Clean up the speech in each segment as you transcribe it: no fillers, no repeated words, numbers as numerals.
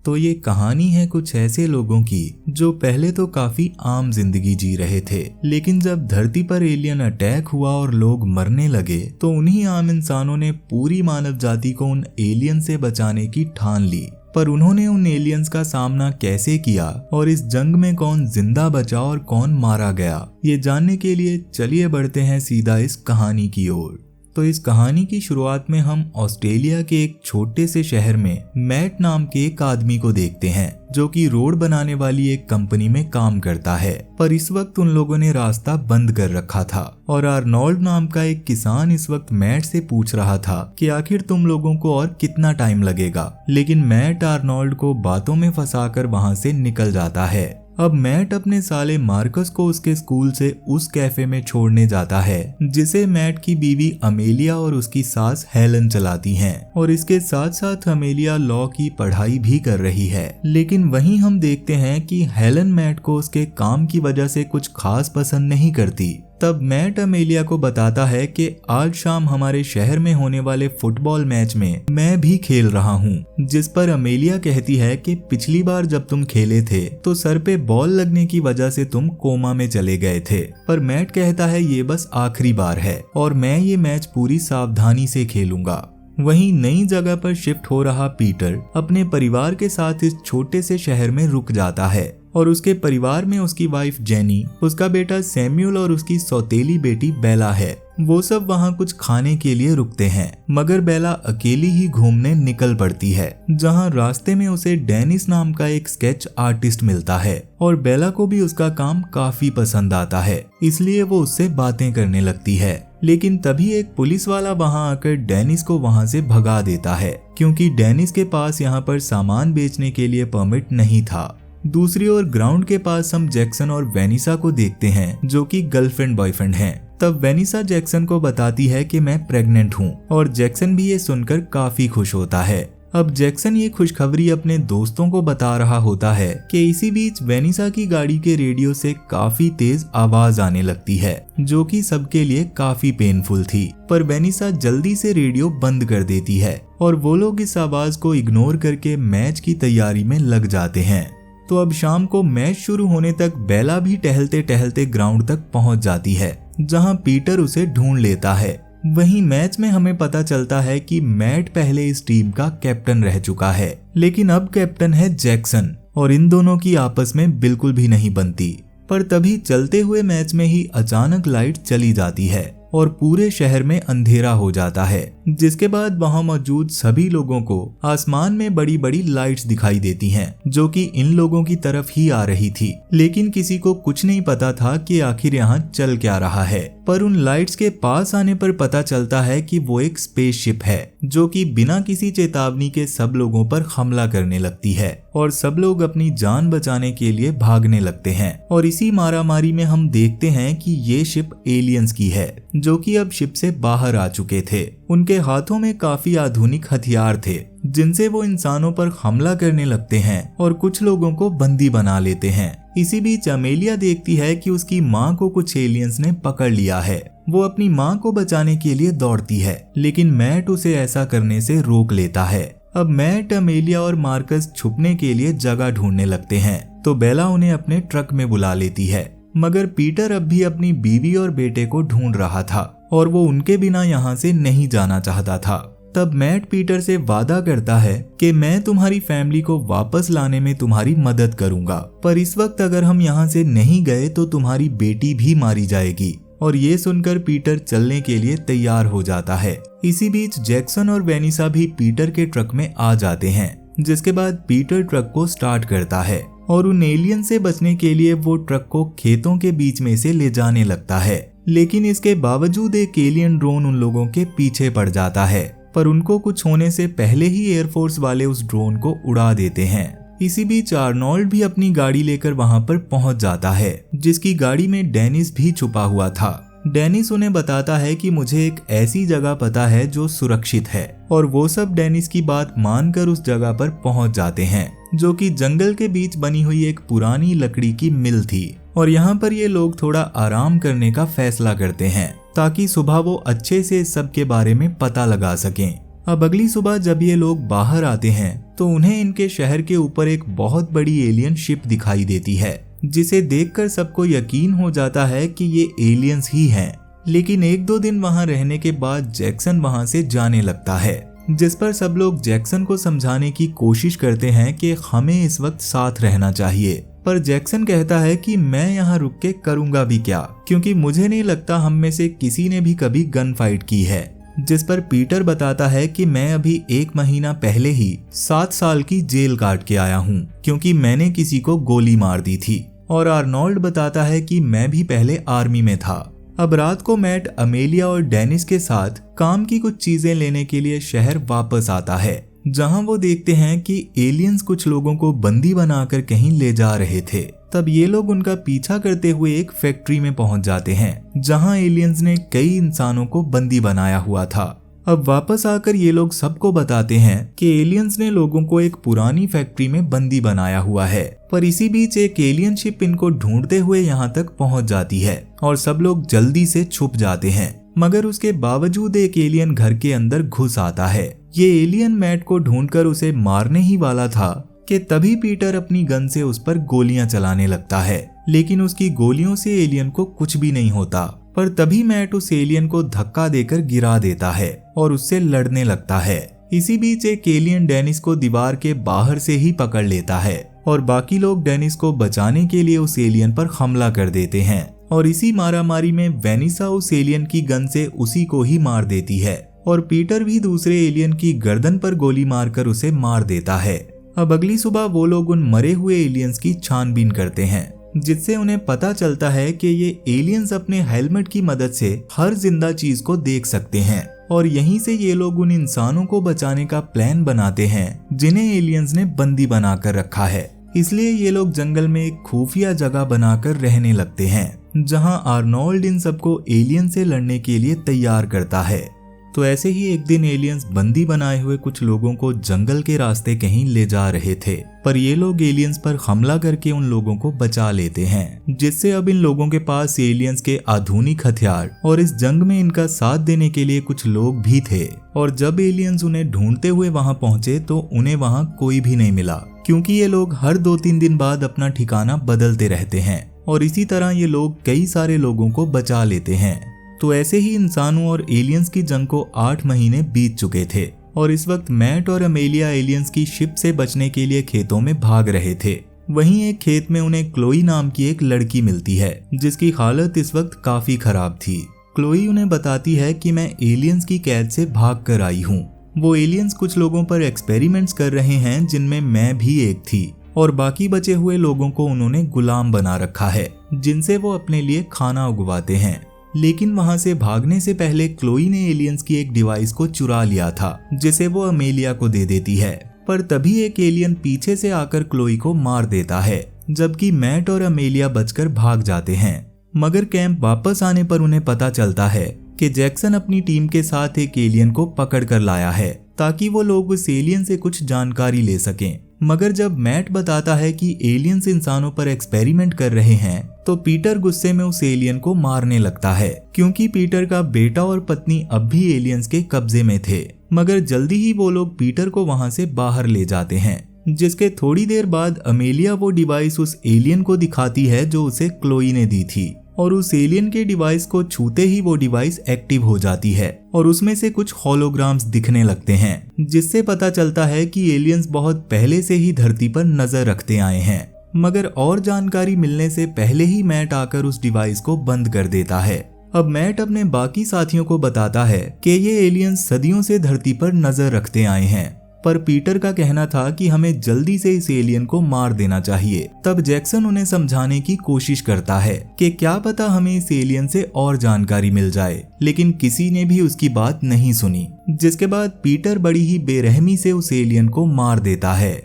तो ये कहानी है कुछ ऐसे लोगों की जो पहले तो काफी आम जिंदगी जी रहे थे, लेकिन जब धरती पर एलियन अटैक हुआ और लोग मरने लगे तो उन्हीं आम इंसानों ने पूरी मानव जाति को उन एलियन से बचाने की ठान ली। पर उन्होंने उन एलियंस का सामना कैसे किया और इस जंग में कौन जिंदा बचा और कौन मारा गया, ये जानने के लिए चलिए बढ़ते हैं सीधा इस कहानी की ओर। तो इस कहानी की शुरुआत में हम ऑस्ट्रेलिया के एक छोटे से शहर में मैट नाम के एक आदमी को देखते हैं जो कि रोड बनाने वाली एक कंपनी में काम करता है। पर इस वक्त उन लोगों ने रास्ता बंद कर रखा था और आर्नोल्ड नाम का एक किसान इस वक्त मैट से पूछ रहा था कि आखिर तुम लोगों को और कितना टाइम लगेगा, लेकिन मैट आर्नोल्ड को बातों में फंसाकर वहां से निकल जाता है। अब मैट अपने साले मार्कस को उसके स्कूल से उस कैफे में छोड़ने जाता है जिसे मैट की बीवी अमेलिया और उसकी सास हेलन चलाती हैं, और इसके साथ साथ अमेलिया लॉ की पढ़ाई भी कर रही है। लेकिन वहीं हम देखते हैं कि हेलन मैट को उसके काम की वजह से कुछ खास पसंद नहीं करती। तब मैट अमेलिया को बताता है कि आज शाम हमारे शहर में होने वाले फुटबॉल मैच में मैं भी खेल रहा हूँ, जिस पर अमेलिया कहती है कि पिछली बार जब तुम खेले थे तो सर पे बॉल लगने की वजह से तुम कोमा में चले गए थे। पर मैट कहता है ये बस आखिरी बार है और मैं ये मैच पूरी सावधानी से खेलूंगा। वहीं नई जगह पर शिफ्ट हो रहा पीटर अपने परिवार के साथ इस छोटे से शहर में रुक जाता है और उसके परिवार में उसकी वाइफ जेनी, उसका बेटा सैम्यूल और उसकी सौतेली बेटी बेला है। वो सब वहाँ कुछ खाने के लिए रुकते हैं, मगर बेला अकेली ही घूमने निकल पड़ती है, जहाँ रास्ते में उसे डेनिस नाम का एक स्केच आर्टिस्ट मिलता है और बेला को भी उसका काम काफी पसंद आता है, इसलिए वो उससे बातें करने लगती है। लेकिन तभी एक पुलिस वाला वहां आकर डेनिस को वहां से भगा देता है, क्योंकि डेनिस के पास यहाँ पर सामान बेचने के लिए परमिट नहीं था। दूसरी ओर ग्राउंड के पास हम जैक्सन और वेनिसा को देखते हैं जो कि गर्लफ्रेंड बॉयफ्रेंड हैं। तब वेनिसा जैक्सन को बताती है कि मैं प्रेग्नेंट हूँ और जैक्सन भी ये सुनकर काफी खुश होता है। अब जैक्सन ये खुशखबरी अपने दोस्तों को बता रहा होता है कि इसी बीच वेनिसा की गाड़ी के रेडियो से काफी तेज आवाज आने लगती है जो कि सबके लिए काफी पेनफुल थी। पर वेनिसा जल्दी से रेडियो बंद कर देती है और वो लोग इस आवाज को इग्नोर करके मैच की तैयारी में लग जाते हैं। तो अब शाम को मैच शुरू होने तक बेला भी टहलते टहलते ग्राउंड तक पहुंच जाती है, जहां पीटर उसे ढूंढ लेता है। वहीं मैच में हमें पता चलता है कि मैट पहले इस टीम का कैप्टन रह चुका है, लेकिन अब कैप्टन है जैक्सन और इन दोनों की आपस में बिल्कुल भी नहीं बनती। पर तभी चलते हुए मैच में ही अचानक लाइट चली जाती है और पूरे शहर में अंधेरा हो जाता है, जिसके बाद वहां मौजूद सभी लोगों को आसमान में बड़ी बड़ी लाइट्स दिखाई देती हैं, जो कि इन लोगों की तरफ ही आ रही थी। लेकिन किसी को कुछ नहीं पता था कि आखिर यहाँ चल क्या रहा है। पर उन लाइट्स के पास आने पर पता चलता है कि वो एक स्पेसशिप है जो कि बिना किसी चेतावनी के सब लोगों पर हमला करने लगती है और सब लोग अपनी जान बचाने के लिए भागने लगते हैं। और इसी मारामारी में हम देखते हैं कि ये शिप एलियंस की है जो कि अब शिप से बाहर आ चुके थे। उनके हाथों में काफी आधुनिक हथियार थे जिनसे वो इंसानों पर हमला करने लगते हैं और कुछ लोगों को बंदी बना लेते हैं। इसी बीच अमेलिया देखती है कि उसकी माँ को कुछ एलियंस ने पकड़ लिया है। वो अपनी माँ को बचाने के लिए दौड़ती है, लेकिन मैट उसे ऐसा करने से रोक लेता है। अब मैट, अमेलिया और मार्कस छुपने के लिए जगह ढूंढने लगते हैं, तो बेला उन्हें अपने ट्रक में बुला लेती है। मगर पीटर अब भी अपनी बीवी और बेटे को ढूंढ रहा था और वो उनके बिना यहाँ से नहीं जाना चाहता था। तब मैट पीटर से वादा करता है कि मैं तुम्हारी फैमिली को वापस लाने में तुम्हारी मदद करूंगा, पर इस वक्त अगर हम यहाँ से नहीं गए तो तुम्हारी बेटी भी मारी जाएगी। और ये सुनकर पीटर चलने के लिए तैयार हो जाता है। इसी बीच जैक्सन और वेनिसा भी पीटर के ट्रक में आ जाते हैं, जिसके बाद पीटर ट्रक को स्टार्ट करता है और उन एलियन से बचने के लिए वो ट्रक को खेतों के बीच में से ले जाने लगता है। लेकिन इसके बावजूद एक एलियन ड्रोन उन लोगों के पीछे पड़ जाता है, पर उनको कुछ होने से पहले ही एयरफोर्स वाले उस ड्रोन को उड़ा देते हैं। इसी बीच आर्नोल्ड भी अपनी गाड़ी लेकर वहां पर पहुंच जाता है, जिसकी गाड़ी में डेनिस भी छुपा हुआ था। डेनिस उन्हें बताता है कि मुझे एक ऐसी जगह पता है जो सुरक्षित है, और वो सब डेनिस की बात मानकर उस जगह पर पहुंच जाते हैं, जो कि जंगल के बीच बनी हुई एक पुरानी लकड़ी की मिल थी। और यहाँ पर ये लोग थोड़ा आराम करने का फैसला करते हैं ताकि सुबह वो अच्छे से सब के बारे में पता लगा सकें। अब अगली सुबह जब ये लोग बाहर आते हैं तो उन्हें इनके शहर के ऊपर एक बहुत बड़ी एलियन शिप दिखाई देती है, जिसे देखकर सबको यकीन हो जाता है कि ये एलियंस ही हैं। लेकिन 1-2 दिन वहां रहने के बाद जैक्सन वहां से जाने लगता है, जिस पर सब लोग जैक्सन को समझाने की कोशिश करते हैं कि हमें इस वक्त साथ रहना चाहिए। पर जैक्सन कहता है कि मैं यहाँ रुक के करूंगा भी क्या, क्योंकि मुझे नहीं लगता हम में से किसी ने भी कभी गन फाइट की है। जिस पर पीटर बताता है कि मैं अभी 1 महीना पहले ही 7 साल की जेल काट के आया हूँ, क्योंकि मैंने किसी को गोली मार दी थी। और आर्नोल्ड बताता है कि मैं भी पहले आर्मी में था। अब रात को मैट अमेलिया और डेनिस के साथ काम की कुछ चीजें लेने के लिए शहर वापस आता है, जहां वो देखते हैं कि एलियंस कुछ लोगों को बंदी बनाकर कहीं ले जा रहे थे। तब ये लोग उनका पीछा करते हुए एक फैक्ट्री में पहुंच जाते हैं, जहां एलियंस ने कई इंसानों को बंदी बनाया हुआ था। अब वापस आकर ये लोग सबको बताते हैं कि एलियंस ने लोगों को एक पुरानी फैक्ट्री में बंदी बनाया हुआ है। पर इसी बीच एक एलियन शिप इनको ढूंढते हुए यहाँ तक पहुँच जाती है और सब लोग जल्दी से छुप जाते हैं। मगर उसके बावजूद एक एलियन घर के अंदर घुस आता है। ये एलियन मैट को ढूंढकर उसे मारने ही वाला था कि तभी पीटर अपनी गन से उस पर गोलियां चलाने लगता है, लेकिन उसकी गोलियों से एलियन को कुछ भी नहीं होता। पर तभी मैट उस एलियन को धक्का देकर गिरा देता है और उससे लड़ने लगता है। इसी बीच एक एलियन डेनिस को दीवार के बाहर से ही पकड़ लेता है और बाकी लोग डेनिस को बचाने के लिए उस एलियन पर हमला कर देते हैं। और इसी मारामारी में वेनिसा उस एलियन की गन से उसी को ही मार देती है और पीटर भी दूसरे एलियन की गर्दन पर गोली मारकर उसे मार देता है। अब अगली सुबह वो लोग उन मरे हुए एलियंस की छानबीन करते हैं, जिससे उन्हें पता चलता है कि ये एलियंस अपने हेलमेट की मदद से हर जिंदा चीज को देख सकते हैं और यहीं से ये लोग उन इंसानों को बचाने का प्लान बनाते हैं जिन्हें एलियंस ने बंदी बनाकर रखा है। इसलिए ये लोग जंगल में एक खुफिया जगह बनाकर रहने लगते हैं, जहां आर्नोल्ड इन सबको एलियन से लड़ने के लिए तैयार करता है। तो ऐसे ही एक दिन एलियंस बंदी बनाए हुए कुछ लोगों को जंगल के रास्ते कहीं ले जा रहे थे, पर ये लोग एलियंस पर हमला करके उन लोगों को बचा लेते हैं, जिससे अब इन लोगों के पास एलियंस के आधुनिक हथियार और इस जंग में इनका साथ देने के लिए कुछ लोग भी थे। और जब एलियंस उन्हें ढूंढते हुए वहां पहुंचे तो उन्हें वहां कोई भी नहीं मिला, क्योंकि ये लोग हर 2-3 दिन बाद अपना ठिकाना बदलते रहते हैं और इसी तरह ये लोग कई सारे लोगों को बचा लेते हैं। तो ऐसे ही इंसानों और एलियंस की जंग को 8 महीने बीत चुके थे और इस वक्त मैट और अमेलिया एलियंस की शिप से बचने के लिए खेतों में भाग रहे थे। वहीं एक खेत में उन्हें क्लोई नाम की एक लड़की मिलती है, जिसकी हालत इस वक्त काफी खराब थी। क्लोई उन्हें बताती है कि मैं एलियंस की कैद से भाग कर आई हूँ। वो एलियंस कुछ लोगों पर एक्सपेरिमेंट्स कर रहे हैं, जिनमें मैं भी एक थी, और बाकी बचे हुए लोगों को उन्होंने गुलाम बना रखा है, जिनसे वो अपने लिए खाना उगवाते हैं। लेकिन वहां से भागने से पहले क्लोई ने एलियंस की एक डिवाइस को चुरा लिया था, जिसे वो अमेलिया को दे देती है। पर तभी एक एलियन पीछे से आकर क्लोई को मार देता है, जबकि मैट और अमेलिया बचकर भाग जाते हैं। मगर कैंप वापस आने पर उन्हें पता चलता है कि जैक्सन अपनी टीम के साथ एक एलियन को पकड़ कर लाया है, ताकि वो लोग उस एलियन से कुछ जानकारी ले सकें। मगर जब मैट बताता है कि एलियंस इंसानों पर एक्सपेरिमेंट कर रहे हैं, तो पीटर गुस्से में उस एलियन को मारने लगता है, क्योंकि पीटर का बेटा और पत्नी अब भी एलियंस के कब्जे में थे। मगर जल्दी ही वो लोग पीटर को वहां से बाहर ले जाते हैं, जिसके थोड़ी देर बाद अमेलिया वो डिवाइस उस एलियन को दिखाती है जो उसे क्लोई ने दी थी, और उस एलियन के डिवाइस को छूते ही वो डिवाइस एक्टिव हो जाती है और उसमें से कुछ होलोग्राम्स दिखने लगते हैं, जिससे पता चलता है कि एलियंस बहुत पहले से ही धरती पर नजर रखते आए हैं। मगर और जानकारी मिलने से पहले ही मैट आकर उस डिवाइस को बंद कर देता है। अब मैट अपने बाकी साथियों को बताता है कि ये एलियंस सदियों से धरती पर नजर रखते आए हैं, पर पीटर का कहना था कि हमें जल्दी से इस एलियन को मार देना चाहिए। तब जैक्सन उन्हें समझाने की कोशिश करता है कि क्या पता हमें इस एलियन से और जानकारी मिल जाए, लेकिन किसी ने भी उसकी बात नहीं सुनी, जिसके बाद पीटर बड़ी ही बेरहमी से उस एलियन को मार देता है।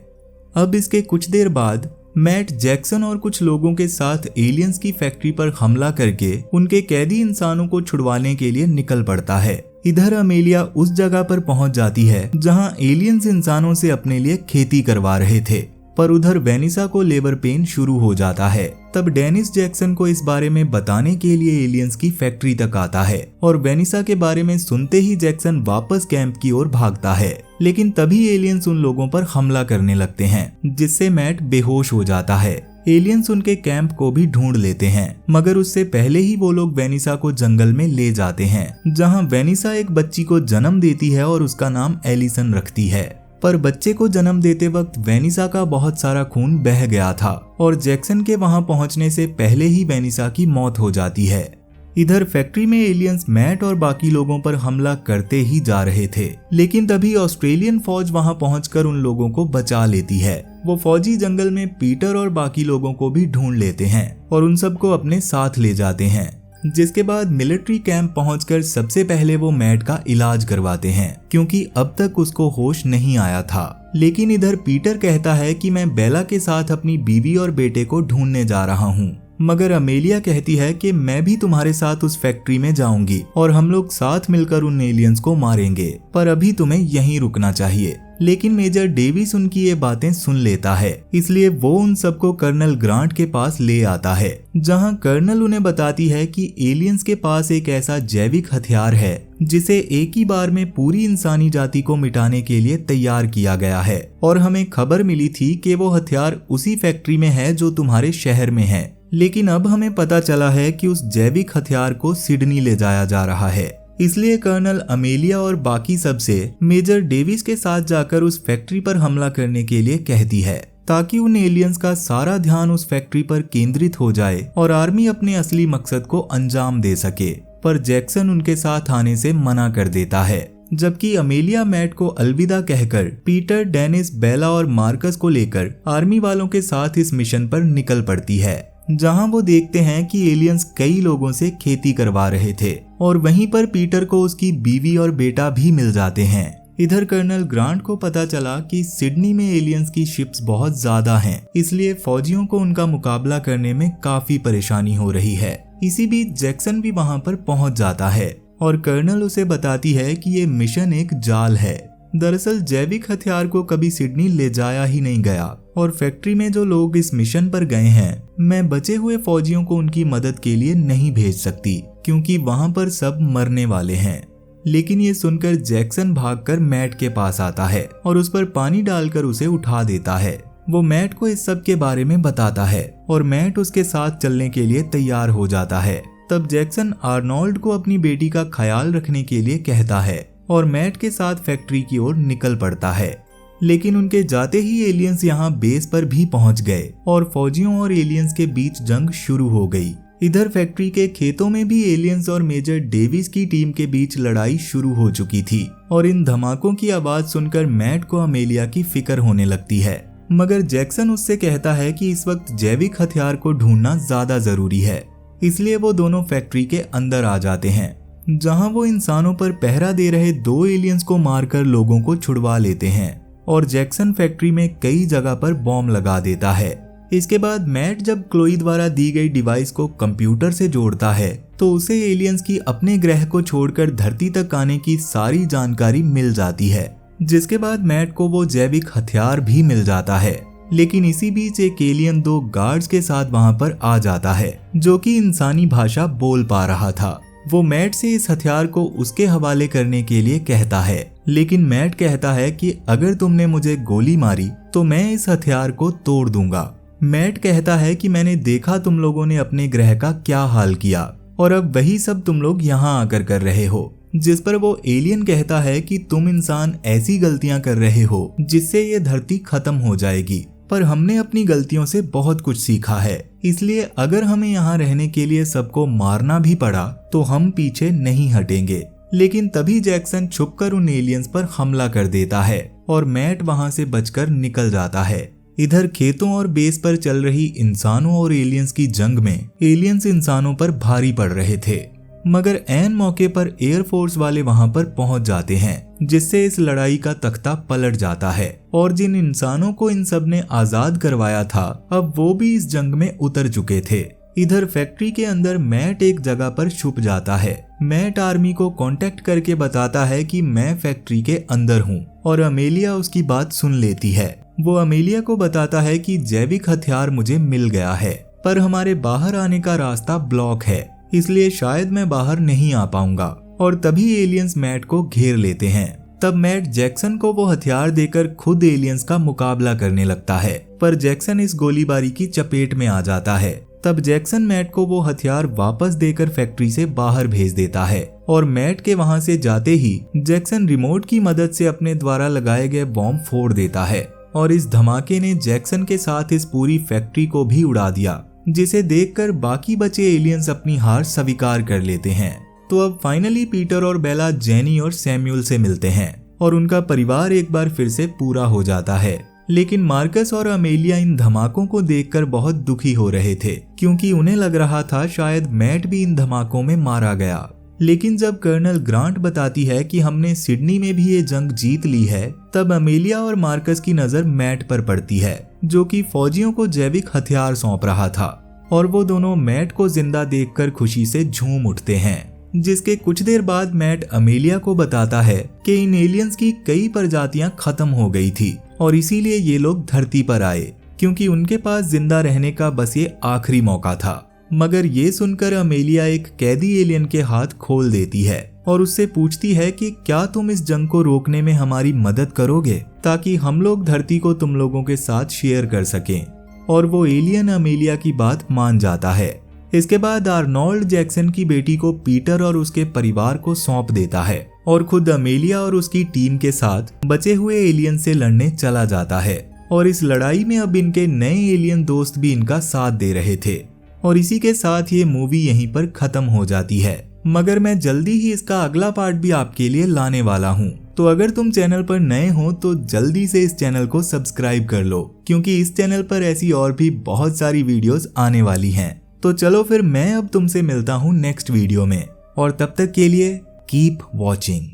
अब इसके कुछ देर बाद मैट जैक्सन और कुछ लोगों के साथ एलियंस की फैक्ट्री पर हमला करके उनके कैदी इंसानों को छुड़वाने के लिए निकल पड़ता है। इधर अमेलिया उस जगह पर पहुंच जाती है जहां एलियंस इंसानों से अपने लिए खेती करवा रहे थे, पर उधर वेनिसा को लेबर पेन शुरू हो जाता है। तब डेनिस जैक्सन को इस बारे में बताने के लिए एलियंस की फैक्ट्री तक आता है और वेनिसा के बारे में सुनते ही जैक्सन वापस कैंप की ओर भागता है। लेकिन तभी एलियंस उन लोगों पर हमला करने लगते हैं, जिससे मैट बेहोश हो जाता है। एलियंस उनके कैंप को भी ढूंढ लेते हैं, मगर उससे पहले ही वो लोग वेनिसा को जंगल में ले जाते हैं, जहां वेनिसा एक बच्ची को जन्म देती है और उसका नाम एलिसन रखती है। पर बच्चे को जन्म देते वक्त वेनिसा का बहुत सारा खून बह गया था और जैक्सन के वहां पहुंचने से पहले ही वेनिसा की मौत हो जाती है। इधर फैक्ट्री में एलियंस मैट और बाकी लोगों पर हमला करते ही जा रहे थे, लेकिन तभी ऑस्ट्रेलियन फौज वहां पहुंचकर उन लोगों को बचा लेती है। वो फौजी जंगल में पीटर और बाकी लोगों को भी ढूंढ लेते हैं और उन सबको अपने साथ ले जाते हैं, जिसके बाद मिलिट्री कैंप पहुंचकर सबसे पहले वो मैट का इलाज करवाते हैं, क्योंकि अब तक उसको होश नहीं आया था। लेकिन इधर पीटर कहता है कि मैं बेला के साथ अपनी बीवी और बेटे को ढूंढने जा रहा हूँ, मगर अमेलिया कहती है कि मैं भी तुम्हारे साथ उस फैक्ट्री में जाऊंगी और हम लोग साथ मिलकर उन एलियंस को मारेंगे, पर अभी तुम्हें यहीं रुकना चाहिए। लेकिन मेजर डेविस उनकी ये बातें सुन लेता है, इसलिए वो उन सबको कर्नल ग्रांट के पास ले आता है, जहां कर्नल उन्हें बताती है कि एलियंस के पास एक ऐसा जैविक हथियार है जिसे एक ही बार में पूरी इंसानी जाति को मिटाने के लिए तैयार किया गया है, और हमें खबर मिली थी कि वो हथियार उसी फैक्ट्री में है जो तुम्हारे शहर में है। लेकिन अब हमें पता चला है कि उस जैविक हथियार को सिडनी ले जाया जा रहा है। इसलिए कर्नल अमेलिया और बाकी सबसे मेजर डेविस के साथ जाकर उस फैक्ट्री पर हमला करने के लिए कहती है, ताकि उन एलियंस का सारा ध्यान उस फैक्ट्री पर केंद्रित हो जाए और आर्मी अपने असली मकसद को अंजाम दे सके। पर जैक्सन उनके साथ आने से मना कर देता है, जबकि अमेलिया मैट को अलविदा कहकर पीटर, डेनिस, बेला और मार्कस को लेकर आर्मी वालों के साथ इस मिशन पर निकल पड़ती है, जहां वो देखते हैं कि एलियंस कई लोगों से खेती करवा रहे थे और वहीं पर पीटर को उसकी बीवी और बेटा भी मिल जाते हैं। इधर कर्नल ग्रांट को पता चला कि सिडनी में एलियंस की शिप्स बहुत ज्यादा हैं, इसलिए फौजियों को उनका मुकाबला करने में काफी परेशानी हो रही है। इसी बीच जैक्सन भी वहां पर पहुंच जाता है और कर्नल उसे बताती है कि ये मिशन एक जाल है। दरअसल जैविक हथियार को कभी सिडनी ले जाया ही नहीं गया और फैक्ट्री में जो लोग इस मिशन पर गए हैं, मैं बचे हुए फौजियों को उनकी मदद के लिए नहीं भेज सकती, क्योंकि वहां पर सब मरने वाले हैं। लेकिन ये सुनकर जैक्सन भागकर मैट के पास आता है और उस पर पानी डालकर उसे उठा देता है। वो मैट को इस सब के बारे में बताता है और मैट उसके साथ चलने के लिए तैयार हो जाता है। तब जैक्सन आर्नोल्ड को अपनी बेटी का ख्याल रखने के लिए कहता है और मैट के साथ फैक्ट्री की ओर निकल पड़ता है। लेकिन उनके जाते ही एलियंस यहाँ बेस पर भी पहुंच गए और फौजियों और एलियंस के बीच जंग शुरू हो गई। इधर फैक्ट्री के खेतों में भी एलियंस और मेजर डेविस की टीम के बीच लड़ाई शुरू हो चुकी थी और इन धमाकों की आवाज सुनकर मैट को अमेलिया की फिक्र होने लगती है, मगर जैक्सन उससे कहता है कि इस वक्त जैविक हथियार को ढूंढना ज्यादा जरूरी है। इसलिए वो दोनों फैक्ट्री के अंदर आ जाते हैं, जहां वो इंसानों पर पहरा दे रहे 2 एलियंस को मारकर लोगों को छुड़वा लेते हैं और जैक्सन फैक्ट्री में कई जगह पर बॉम्ब लगा देता है। इसके बाद मैट जब क्लोई द्वारा दी गई डिवाइस को कंप्यूटर से जोड़ता है तो उसे एलियंस की अपने ग्रह को छोड़कर धरती तक आने की सारी जानकारी मिल जाती है, जिसके बाद मैट को वो जैविक हथियार भी मिल जाता है। लेकिन इसी बीच एक एलियन 2 गार्ड्स के साथ वहां पर आ जाता है, जो कि इंसानी भाषा बोल पा रहा था। वो मैट से इस हथियार को उसके हवाले करने के लिए कहता है, लेकिन मैट कहता है कि अगर तुमने मुझे गोली मारी तो मैं इस हथियार को तोड़ दूंगा। मैट कहता है कि मैंने देखा तुम लोगों ने अपने ग्रह का क्या हाल किया और अब वही सब तुम लोग यहाँ आकर कर रहे हो, जिस पर वो एलियन कहता है कि तुम इंसान ऐसी गलतियां कर रहे हो जिससे ये धरती खत्म हो जाएगी, पर हमने अपनी गलतियों से बहुत कुछ सीखा है, इसलिए अगर हमें यहाँ रहने के लिए सबको मारना भी पड़ा तो हम पीछे नहीं हटेंगे। लेकिन तभी जैक्सन छुपकर उन एलियंस पर हमला कर देता है और मैट वहां से बचकर निकल जाता है। इधर खेतों और बेस पर चल रही इंसानों और एलियंस की जंग में एलियंस इंसानों पर भारी पड़ रहे थे, मगर ऐन मौके पर एयरफोर्स वाले वहां पर पहुंच जाते हैं, जिससे इस लड़ाई का तख्ता पलट जाता है और जिन इंसानों को इन सब ने आजाद करवाया था अब वो भी इस जंग में उतर चुके थे। इधर फैक्ट्री के अंदर मैट एक जगह पर छुप जाता है। मैट आर्मी को कांटेक्ट करके बताता है कि मैं फैक्ट्री के अंदर हूँ और अमेलिया उसकी बात सुन लेती है। वो अमेलिया को बताता है कि जैविक हथियार मुझे मिल गया है, पर हमारे बाहर आने का रास्ता ब्लॉक है, इसलिए शायद मैं बाहर नहीं आ पाऊंगा। और तभी एलियंस मैट को घेर लेते हैं। तब मैट जैक्सन को वो हथियार देकर खुद एलियंस का मुकाबला करने लगता है, पर जैक्सन इस गोलीबारी की चपेट में आ जाता है। तब जैक्सन मैट को वो हथियार वापस देकर फैक्ट्री से बाहर भेज देता है और मैट के वहां से जाते ही जैक्सन रिमोट की मदद से अपने द्वारा लगाए गए बॉम्ब फोड़ देता है और इस धमाके ने जैक्सन के साथ इस पूरी फैक्ट्री को भी उड़ा दिया, जिसे देखकर बाकी बचे एलियंस अपनी हार स्वीकार कर लेते हैं। तो अब फाइनली पीटर और बेला जेनी और सैमुअल से मिलते हैं और उनका परिवार एक बार फिर से पूरा हो जाता है। लेकिन मार्कस और अमेलिया इन धमाकों को देखकर बहुत दुखी हो रहे थे, क्योंकि उन्हें लग रहा था शायद मैट भी इन धमाकों में मारा गया। लेकिन जब कर्नल ग्रांट बताती है कि हमने सिडनी में भी ये जंग जीत ली है, तब अमेलिया और मार्कस की नजर मैट पर पड़ती है, जो कि फौजियों को जैविक हथियार सौंप रहा था, और वो दोनों मैट को जिंदा देखकर खुशी से झूम उठते हैं। जिसके कुछ देर बाद मैट अमेलिया को बताता है कि इन एलियंस की कई प्रजातियां खत्म हो गई थी और इसीलिए ये लोग धरती पर आए, क्योंकि उनके पास जिंदा रहने का बस ये आखिरी मौका था। मगर ये सुनकर अमेलिया एक कैदी एलियन के हाथ खोल देती है और उससे पूछती है कि क्या तुम इस जंग को रोकने में हमारी मदद करोगे, ताकि हम लोग धरती को तुम लोगों के साथ शेयर कर सकें। और वो एलियन अमेलिया की बात मान जाता है। इसके बाद आर्नोल्ड जैक्सन की बेटी को पीटर और उसके परिवार को सौंप देता है और खुद अमेलिया और उसकी टीम के साथ बचे हुए एलियन से लड़ने चला जाता है। और इस लड़ाई में अब इनके नए एलियन दोस्त भी इनका साथ दे रहे थे। और इसी के साथ ये मूवी यहीं पर खत्म हो जाती है। मगर मैं जल्दी ही इसका अगला पार्ट भी आपके लिए लाने वाला हूँ। तो अगर तुम चैनल पर नए हो तो जल्दी से इस चैनल को सब्सक्राइब कर लो, क्योंकि इस चैनल पर ऐसी और भी बहुत सारी वीडियोस आने वाली हैं। तो चलो फिर मैं अब तुमसे मिलता हूँ नेक्स्ट वीडियो में, और तब तक के लिए कीप वॉचिंग।